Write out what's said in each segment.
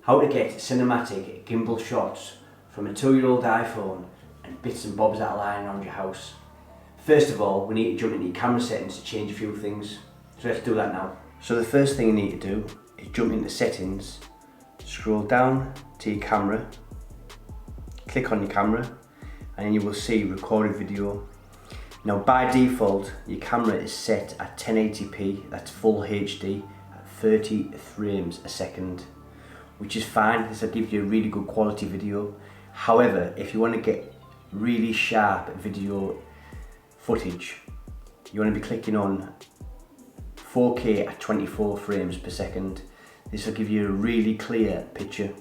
How to get cinematic gimbal shots from a 2-year-old iPhone and bits and bobs that are lying around your house. First of all, we need to jump into your camera settings to change a few things. So let's do that now. So the first thing you need to do is jump into settings, scroll down to your camera, click on your camera, and then you will see recorded video. Now by default, your camera is set at 1080p, that's full HD, at 30 frames a second, which is fine. This will give you a really good quality video. However, if you want to get really sharp video footage, you want to be clicking on 4K at 24 frames per second. This will give you a really clear picture.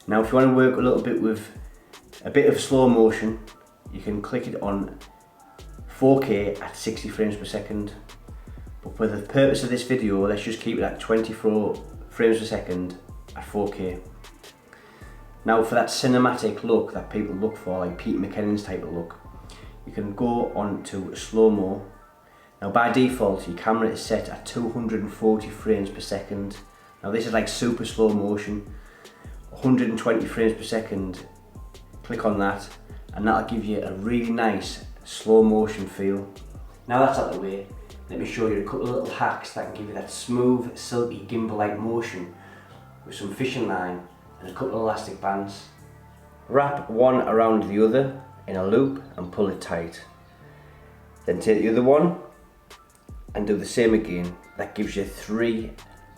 Now if you want to work a little bit with a bit of slow motion, you can click it on 4K at 60 frames per second. But for the purpose of this video, let's just keep it at 24 frames per second at 4K. Now for that cinematic look that people look for, like Peter McKinnon's type of look, you can go on to slow-mo. Now by default, your camera is set at 240 frames per second. Now this is like super slow motion, 120 frames per second. Click on that and that'll give you a really nice slow motion feel. Now that's out of the way, let me show you a couple of little hacks that can give you that smooth, silky, gimbal-like motion with some fishing line and a couple of elastic bands. Wrap one around the other in a loop and pull it tight. Then take the other one and do the same again. That gives you 3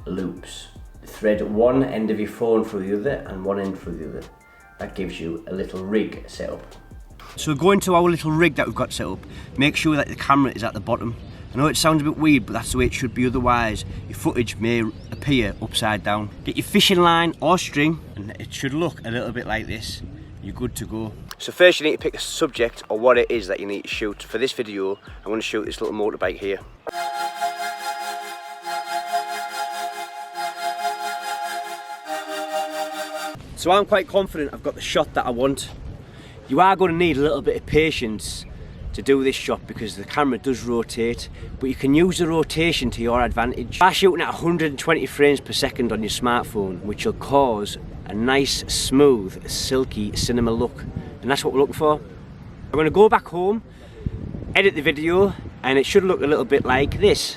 loops. Thread one end of your phone through the other and one end through the other. That gives you a little rig set up. So going to our little rig that we've got set up, make sure that the camera is at the bottom. I know it sounds a bit weird, but that's the way it should be, otherwise your footage may appear upside down. Get your fishing line or string and it should look a little bit like this. You're good to go. So first you need to pick a subject or what it is that you need to shoot. For this video, I'm going to shoot this little motorbike here. So I'm quite confident I've got the shot that I want. You are going to need a little bit of patience to do this shot because the camera does rotate, but you can use the rotation to your advantage. By shooting at 120 frames per second on your smartphone, which will cause a nice, smooth, silky cinema look, and that's what we're looking for. I'm going to go back home, edit the video, and it should look a little bit like this.